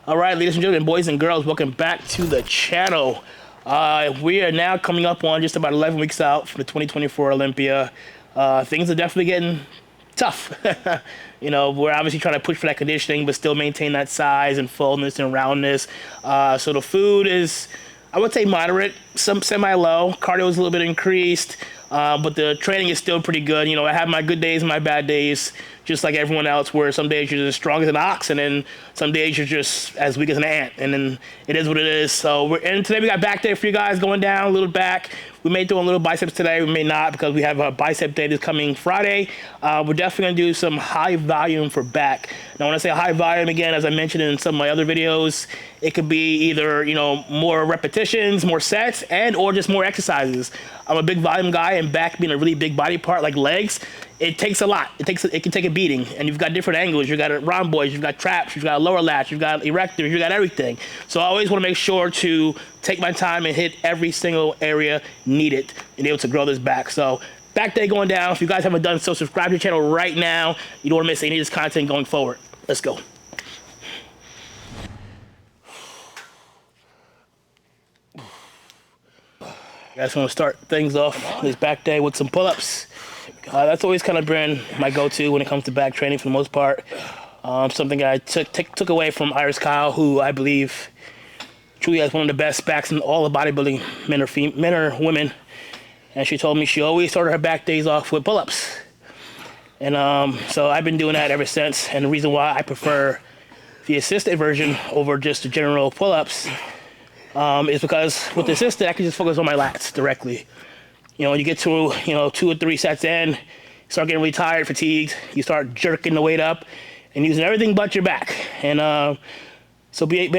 All right, ladies and gentlemen, boys and girls, welcome back to the channel. We are now coming up on just about 11 weeks out for the 2024 Olympia. Things are definitely getting tough. You know, we're obviously trying to push for that conditioning, but still maintain that size and fullness and roundness. So the food is, I would say, moderate, some semi-low. Cardio is a little bit increased, but the training is still pretty good. You know, I have my good days and my bad days, just like everyone else, where some days you're as strong as an ox, and then some days you're just as weak as an ant, and then it is what it is. So today we got back day for you guys, going down a little back. We may do a little biceps today, we may not, because we have a bicep day this coming Friday. We're definitely gonna do some high volume for back. Now when I say high volume, again, as I mentioned in some of my other videos, it could be either, you know, more repetitions, more sets, and or just more exercises. I'm a big volume guy, and back being a really big body part like legs, it takes a lot. It can take a beating, and you've got different angles. You've got rhomboids, you've got traps, you've got lower lats, you've got erectors, you've got everything. So I always want to make sure to take my time and hit every single area needed and able to grow this back. So back day going down. If you guys haven't done so, subscribe to the channel right now. You don't want to miss any of this content going forward. Let's go. You guys want to start things off this back day with some pull-ups. That's always kind of been my go-to when it comes to back training for the most part. Something I took away from Iris Kyle, who I believe truly has one of the best backs in all of bodybuilding, men or women. And she told me she always started her back days off with pull-ups. And so I've been doing that ever since. And the reason why I prefer the assisted version over just the general pull-ups is because with the assisted, I can just focus on my lats directly. You know, when you get to, you know, 2 or 3 sets in, you start getting really tired, fatigued, you start jerking the weight up and using everything but your back. And so being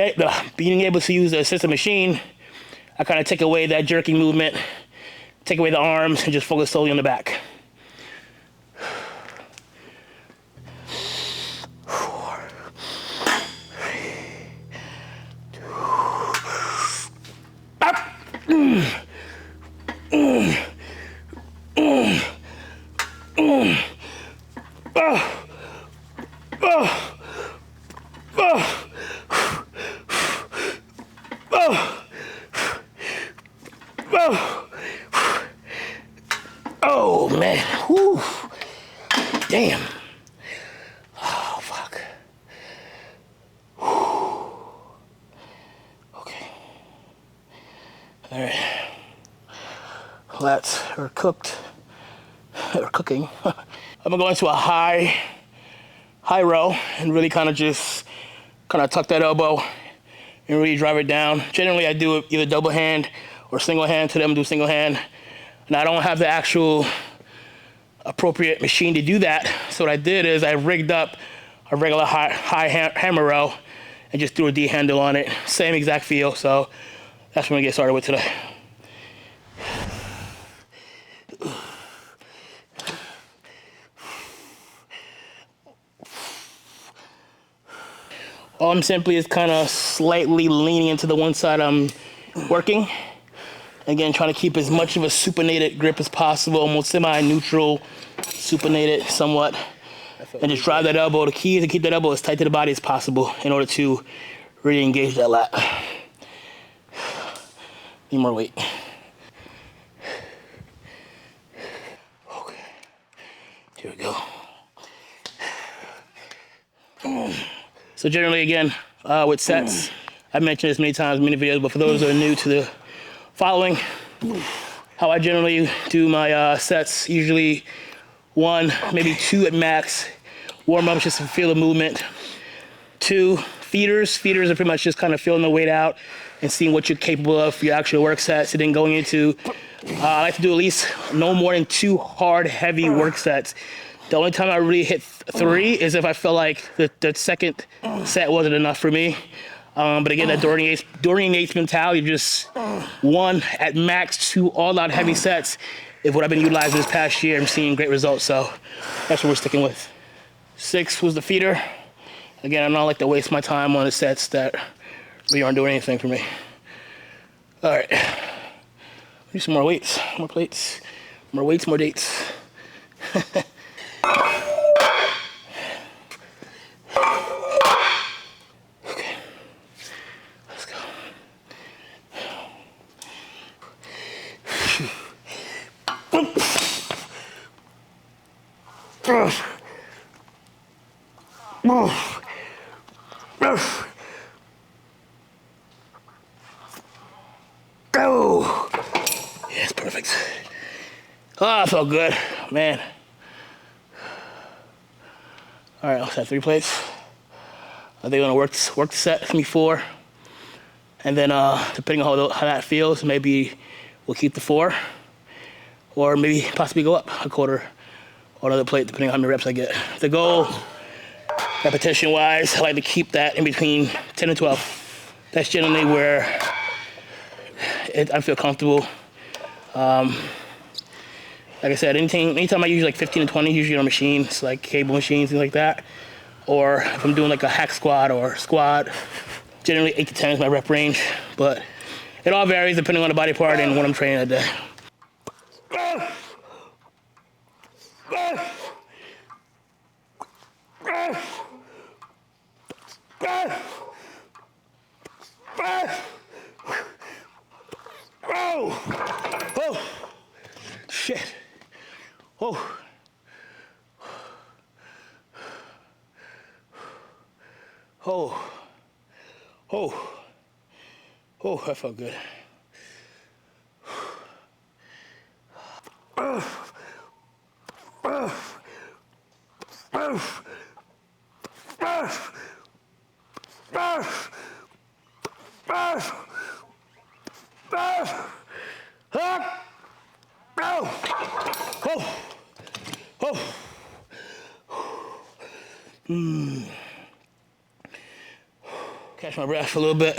able to use the assisted machine, I kind of take away that jerking movement, take away the arms, and just focus solely on the back. Oh man, whew. Damn. Oh fuck. Whew. Okay. All right. Lats are cooked, or cooking. I'm gonna go into a high row and really kind of tuck that elbow and really drive it down. Generally, I do it either double hand or single hand. Today I'm gonna do single hand. And I don't have the actual appropriate machine to do that. So what I did is I rigged up a regular high hammer row and just threw a D handle on it. Same exact feel. So that's what I'm gonna get started with today. All I'm simply is kind of slightly leaning into the one side I'm working. Again, trying to keep as much of a supinated grip as possible, almost semi-neutral, supinated somewhat. And just drive that elbow. The key is to keep that elbow as tight to the body as possible in order to really engage that lat. Need more weight. Okay, here we go. So generally, again, with sets, I've mentioned this many times in many videos, but for those that are new to the following, how I generally do my sets, usually 1, maybe 2 at max. Warm up just to feel the movement. 2, feeders. Feeders are pretty much just kind of feeling the weight out and seeing what you're capable of for your actual work sets. And then going into, I like to do at least no more than 2 hard, heavy work sets. The only time I really hit 3 is if I feel like the second set wasn't enough for me. But again, that Dorian Yates mentality, just 1 at max, 2 all-out heavy sets is what I've been utilizing this past year. I'm seeing great results, so that's what we're sticking with. 6 was the feeder. Again, I don't like to waste my time on the sets that really aren't doing anything for me. All right, do some more weights, more plates, more weights, more dates. Okay. Go. Yeah, it's perfect. Oh, I felt good, man. All right, I'll set 3 plates. Are they gonna work the set? Me 4. And then depending on how that feels, maybe we'll keep the 4. Or maybe possibly go up a quarter or another plate, depending on how many reps I get. The goal, repetition-wise, I like to keep that in between 10 and 12. That's generally where I feel comfortable. Like I said, anytime I use like 15 to 20, usually on machines, like cable machines, things like that. Or if I'm doing like a hack squat or squat, generally 8 to 10 is my rep range. But it all varies depending on the body part and what I'm training that day. Oh, shit. Oh. Oh. Oh. Oh, that felt good. Catch my breath for a little bit,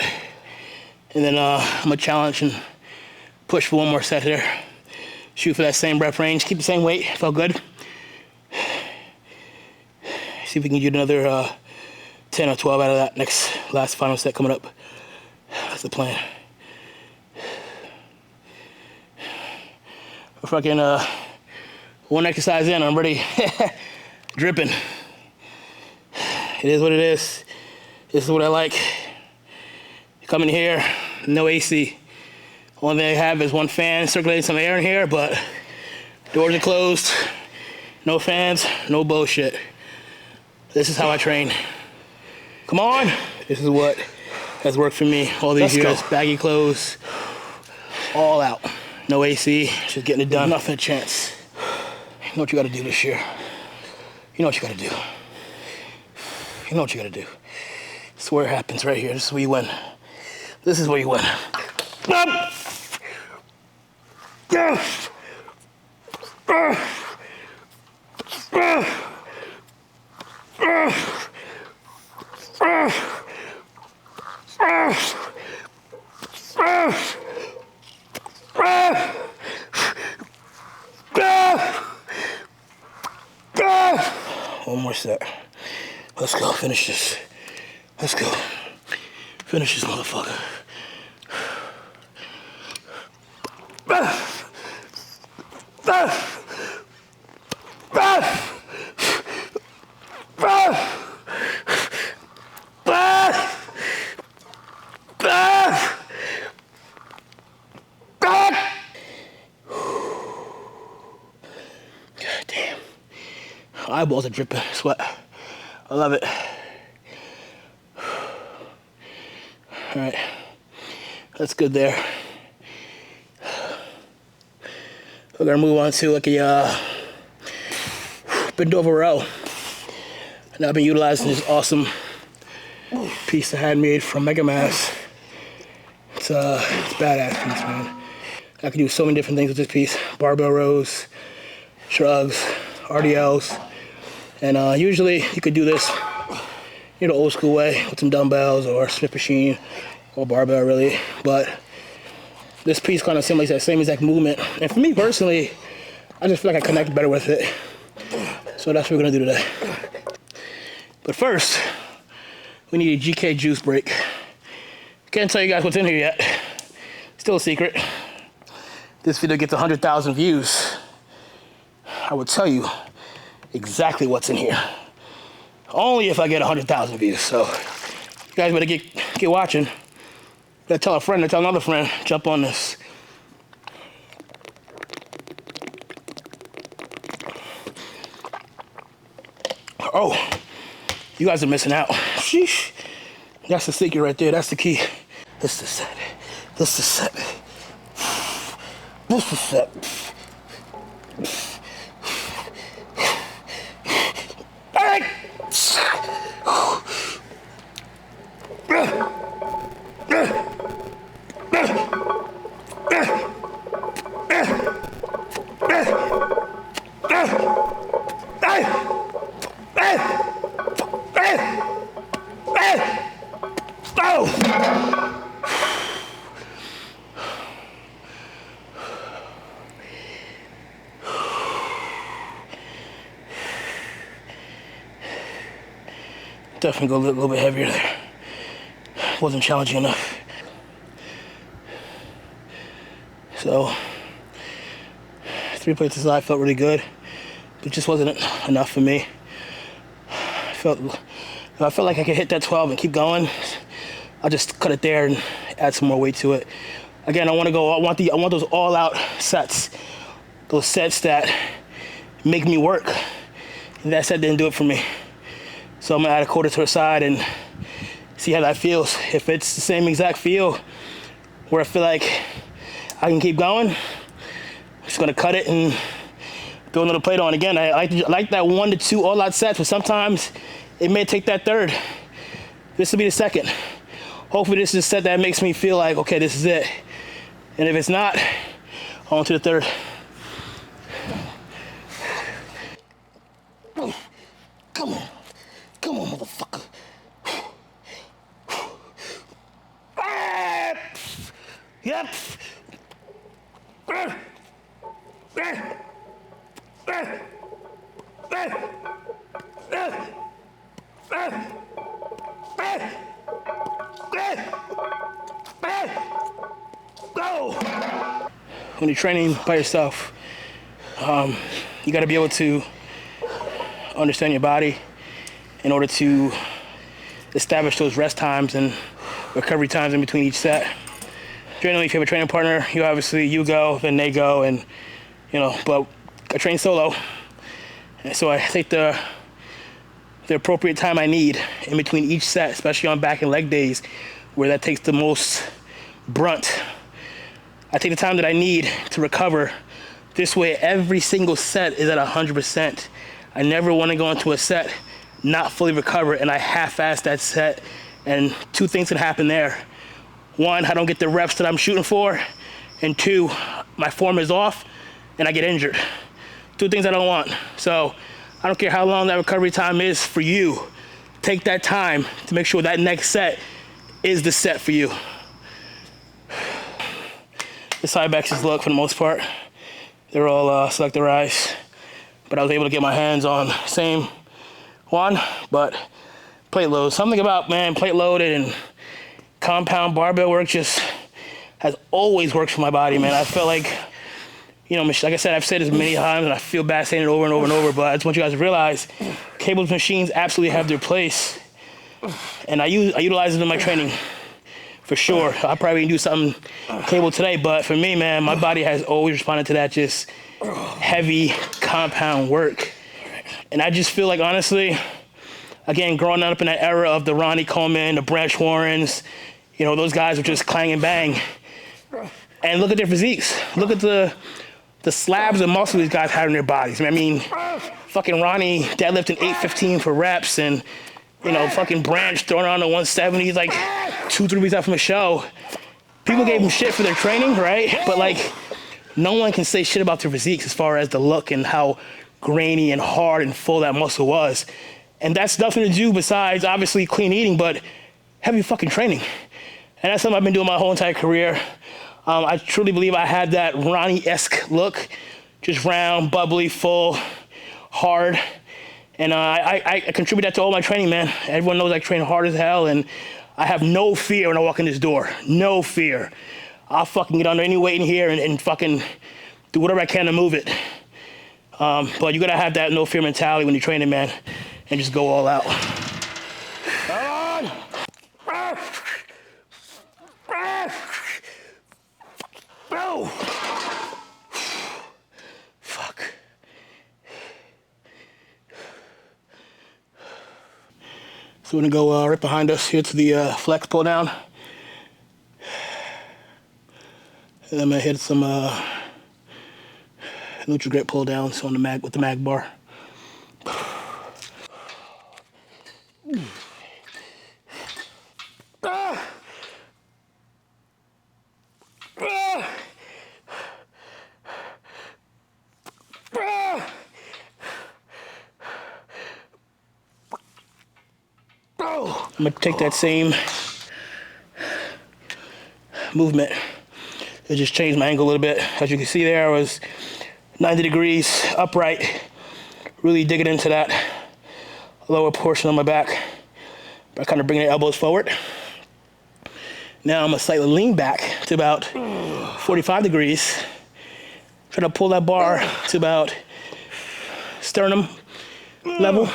and then I'm gonna challenge and push for one more set here. Shoot for that same rep range, keep the same weight, felt good. See if we can get another 10 or 12 out of that last final set coming up. That's the plan. Fucking one exercise in, I'm already dripping. It is what it is. This is what I like. Come in here, no AC. Only thing I have is one fan circulating some air in here, but doors are closed, no fans, no bullshit. This is how I train. Come on. This is what has worked for me all these years. Baggy clothes, all out. No AC, just getting it done. Nothing a chance. You know what you gotta do this year. You know what you gotta do. You know what you gotta do. This is where it happens right here. This is where you win. This is where you win. One more set. Let's go, finish this. Let's go. Finish this motherfucker. God damn. Eyeballs are dripping sweat. I love it. All right, that's good there. We're gonna move on to like a bend over row. And I've been utilizing this awesome piece I had made from Mega Mass. It's badass piece, man. I can do so many different things with this piece. Barbell rows, shrugs, RDLs. And usually you could do this, you know, old school way with some dumbbells or Smith machine or barbell really. But this piece kind of simulates that same exact movement. And for me personally, I just feel like I connect better with it. So that's what we're gonna do today. But first, we need a GK juice break. Can't tell you guys what's in here yet. Still a secret. This video gets 100,000 views. I will tell you exactly what's in here. Only if I get 100,000 views. So you guys better get watching. Gotta tell a friend to tell another friend. Jump on this. Oh, You guys are missing out. Sheesh. That's the secret right there. That's the key. This is the set. This is the set. This is the set. All right. Definitely go a little bit heavier there. Wasn't challenging enough. So 3 plates aside felt really good, but it just wasn't enough for me. I felt like I could hit that 12 and keep going. I'll just cut it there and add some more weight to it. Again, I want those all-out sets, those sets that make me work. And that set didn't do it for me. So I'm gonna add a quarter to the side and see how that feels. If it's the same exact feel where I feel like I can keep going, I'm just gonna cut it and throw another plate on. Again, I like that 1 to 2 all-out sets, but sometimes it may take that third. This will be the second. Hopefully this is a set that makes me feel like, okay, this is it. And if it's not, on to the third. Come on. Come on, motherfucker. Yep. Go. When you're training by yourself, you got to be able to understand your body in order to establish those rest times and recovery times in between each set. Generally, if you have a training partner, you go, then they go, and but I train solo. And so I take the appropriate time I need in between each set, especially on back and leg days where that takes the most brunt. I take the time that I need to recover. This way, every single set is at 100%. I never want to go into a set not fully recover and I half-ass that set, and 2 things can happen there. 1, I don't get the reps that I'm shooting for, and 2, my form is off and I get injured. 2 things I don't want. So I don't care how long that recovery time is for you. Take that time to make sure that next set is the set for you. The side backs look, for the most part, they're all selectorized, but I was able to get my hands on the same one, but plate load. Something about, man, plate loaded and compound barbell work just has always worked for my body, man. I felt like, like I said, I've said this many times and I feel bad saying it over and over and over, but I just want you guys to realize cables machines absolutely have their place. And I utilize it in my training for sure. I'll probably do something cable today, but for me, man, my body has always responded to that just heavy compound work. And I just feel like, honestly, again, growing up in that era of the Ronnie Coleman, the Branch Warrens, those guys were just clang and bang. And look at their physiques. Look at the slabs of muscle these guys had in their bodies. I mean, fucking Ronnie deadlifting 815 for reps, and fucking Branch throwing around the 170s like 2-3 weeks out from a show. People gave him shit for their training, right? But like, no one can say shit about their physiques as far as the look and how grainy and hard and full that muscle was. And that's nothing to do besides obviously clean eating, but heavy fucking training. And that's something I've been doing my whole entire career. I truly believe I had that Ronnie-esque look, just round, bubbly, full, hard. And I contribute that to all my training, man. Everyone knows I train hard as hell, and I have no fear when I walk in this door. No fear. I'll fucking get under any weight in here and fucking do whatever I can to move it. But you gotta have that no fear mentality when you're training, man, and just go all out. Come on! Bro! Fuck. So we're gonna go right behind us here to the flex pull down. And I'm gonna hit some neutral grip pull downs on the mag with the mag bar. I'm gonna take that same movement. It just changed my angle a little bit. As you can see there, I was 90 degrees upright, really digging into that lower portion of my back by kind of bringing the elbows forward. Now I'm gonna slightly lean back to about 45 degrees, try to pull that bar to about sternum level,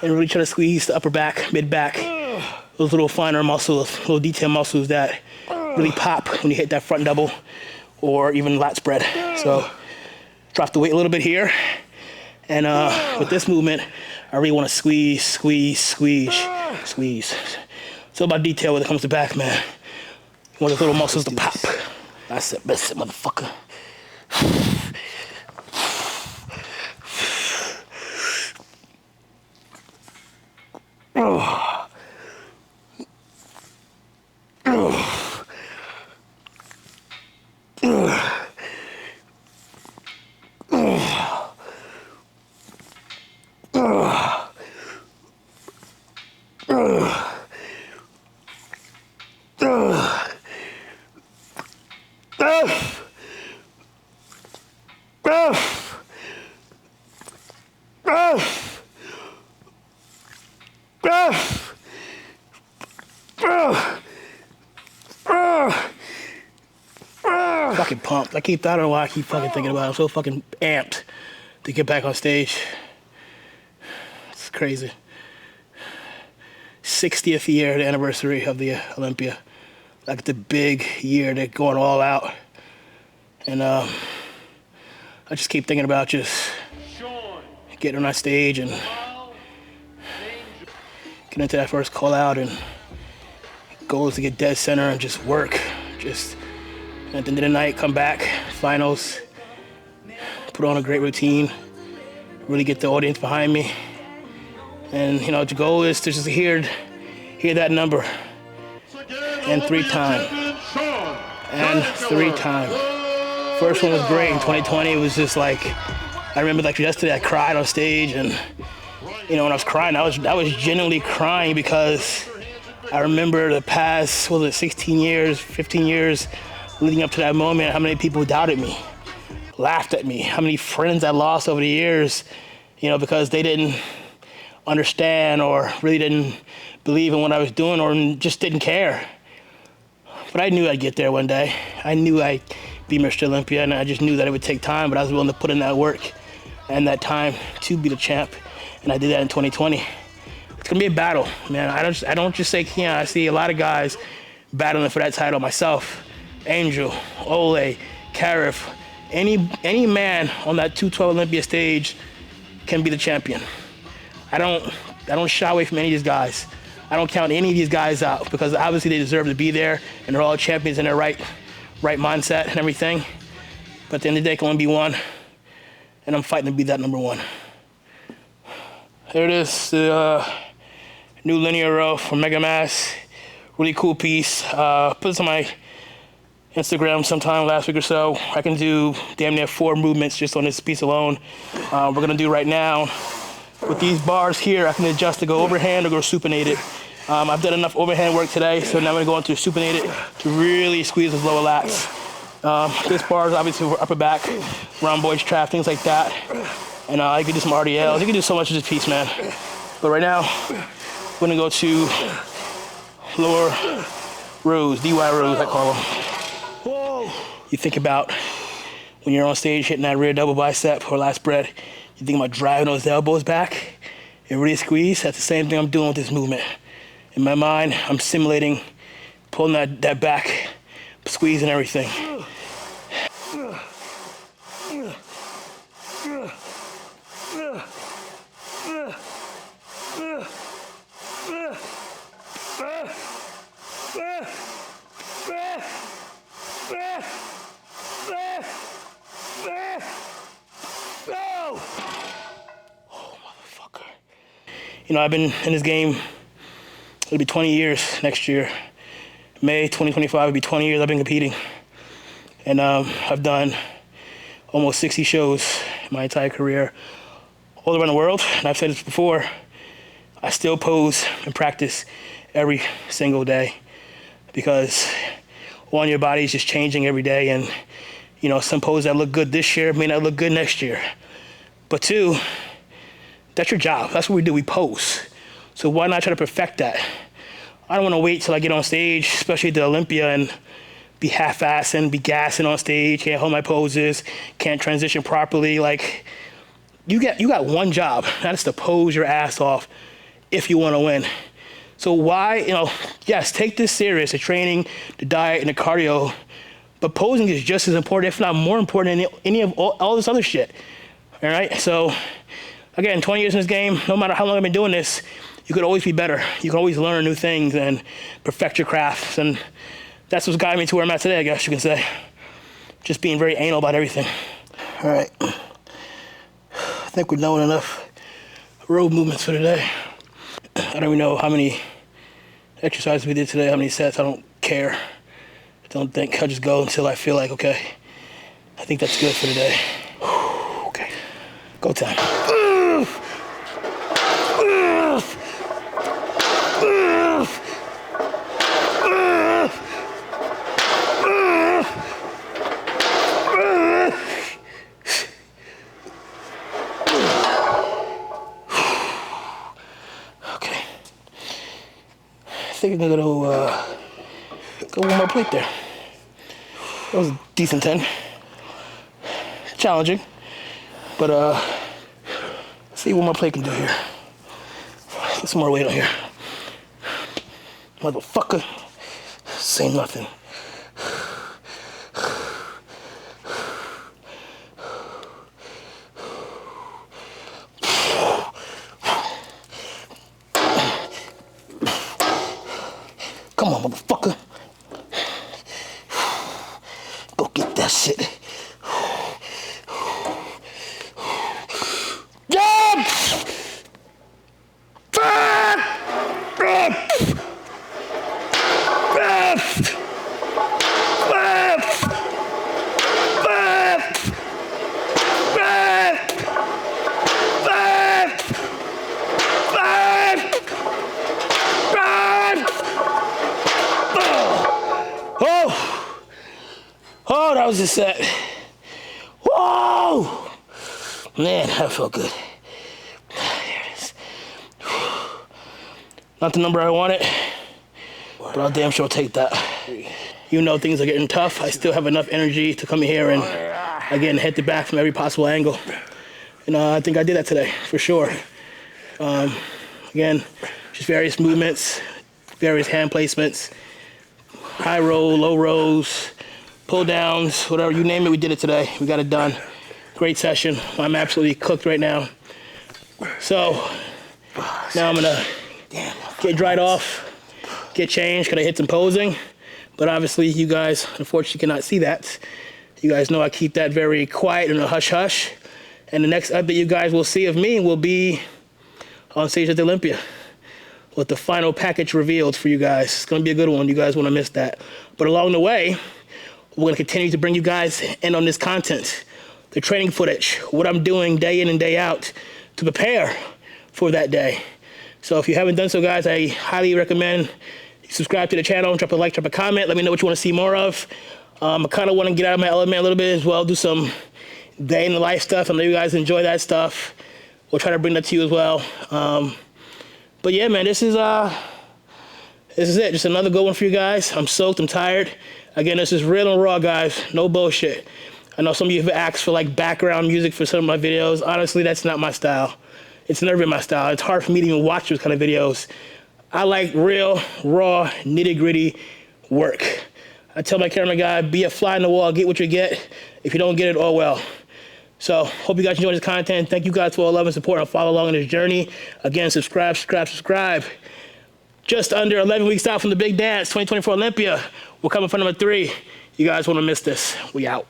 and really try to squeeze the upper back, mid back, those little finer muscles, little detail muscles that really pop when you hit that front double or even lat spread. So drop the weight a little bit here, and with this movement, I really want to squeeze, squeeze, squeeze, squeeze. It's all about detail when it comes to back, man. You want those little muscles to pop. That's it, motherfucker. Fucking pumped. I don't know why I keep fucking thinking about it. I'm so fucking amped to get back on stage. It's crazy. 60th year, the anniversary of the Olympia. Like the big year, they're going all out. And I just keep thinking about just getting on that stage and getting into that first call out, and goal is to get dead center and just work. Just at the end of the night, come back, finals, put on a great routine, really get the audience behind me. And you know, the goal is to just hear that number. And 3 times. And 3 times. First one was great in 2020. It was just like, I remember like yesterday I cried on stage, and you know, when I was crying, I was genuinely crying because I remember the past, 16 years, 15 years leading up to that moment, how many people doubted me, laughed at me, how many friends I lost over the years, you know, because they didn't understand or really didn't believe in what I was doing or just didn't care. But I knew I'd get there one day. I knew I'd be Mr. Olympia, and I just knew that it would take time, but I was willing to put in that work and that time to be the champ, and I did that in 2020. It's gonna be a battle, man. I don't just say Keon. I see a lot of guys battling for that title. Myself, Angel, Ole, Karif, any man on that 212 Olympia stage can be the champion. I don't shy away from any of these guys. I don't count any of these guys out because obviously they deserve to be there and they're all champions in their right mindset and everything. But at the end of the day, it can only be one, and I'm fighting to be that number one. Here it is, the new linear row from Mega Mass. Really cool piece. Put this on my Instagram sometime last week or so. I can do damn near 4 movements just on this piece alone. We're gonna do right now. With these bars here, I can adjust to go overhand or go supinated. I've done enough overhand work today, so now I'm gonna go into supinated to really squeeze those lower lats. This bar is obviously for upper back, round boys trap, things like that. And I can do some RDLs. You can do so much of this piece, man. But right now, we're gonna go to lower rows, DY rows, I call them. You think about when you're on stage hitting that rear double bicep or lat spread, you think about driving those elbows back and really squeeze. That's the same thing I'm doing with this movement. In my mind, I'm simulating pulling that back, squeezing everything. You know, I've been in this game, it'll be 20 years next year. May 2025 will be 20 years I've been competing. And I've done almost 60 shows in my entire career all around the world. And I've said this before, I still pose and practice every single day because one, your body is just changing every day. And, you know, some poses that look good this year may not look good next year. But two, that's your job. That's what we do, we pose. So why not try to perfect that? I don't want to wait till I get on stage, especially at the Olympia, and be half-assing, be gassing on stage, can't hold my poses, can't transition properly. Like, you got one job, that is to pose your ass off if you want to win. So why, you know, yes, take this serious, the training, the diet, and the cardio, but posing is just as important, if not more important than any of all this other shit. All right, so again, 20 years in this game, no matter how long I've been doing this, you could always be better. You can always learn new things and perfect your crafts. And that's what's gotten me to where I'm at today, I guess you can say. Just being very anal about everything. All right, I think we're done enough road movements for today. I don't even know how many exercises we did today, how many sets, I don't care. Don't think, I'll just go until I feel like, okay, I think that's good for today. Okay, go time. Okay, I think I'm gonna go one more plate there. That was a decent 10. Challenging, but let's see what my plate can do here. Get some more weight on here. Motherfucker, say nothing. Come on, motherfucker. Go get that shit. Oh, that was a set. Whoa! Man, that felt good. There it is. Not the number I wanted, but I'll damn sure take that. You know things are getting tough. I still have enough energy to come here and, again, hit the back from every possible angle. And I think I did that today, for sure. Again, just various movements, various hand placements, high roll, low rows, pull downs, whatever, you name it, we did it today. We got it done. Great session. I'm absolutely cooked right now. So now I'm gonna get dried off, get changed, gonna hit some posing. But obviously you guys unfortunately cannot see that. You guys know I keep that very quiet and a hush hush. And the next update you guys will see of me will be on stage at the Olympia with the final package revealed for you guys. It's gonna be a good one. You guys wanna miss that. But along the way, we're gonna continue to bring you guys in on this content, the training footage, what I'm doing day in and day out to prepare for that day. So if you haven't done so, guys, I highly recommend you subscribe to the channel, drop a like, drop a comment, let me know what you wanna see more of. I kinda wanna get out of my element a little bit as well, do some day in the life stuff. I know you guys enjoy that stuff. We'll try to bring that to you as well. But yeah, man, this is it. Just another good one for you guys. I'm soaked, I'm tired. Again, this is real and raw, guys. No bullshit. I know some of you have asked for like background music for some of my videos. Honestly, that's not my style. It's never been my style. It's hard for me to even watch those kind of videos. I like real, raw, nitty-gritty work. I tell my camera guy, be a fly in the wall, get what you get. If you don't get it, oh well. So, hope you guys enjoy this content. Thank you guys for all love and support and follow along in this journey. Again, subscribe. Just under 11 weeks out from the big dance, 2024 Olympia. We're coming for number 3. You guys won't miss this. We out.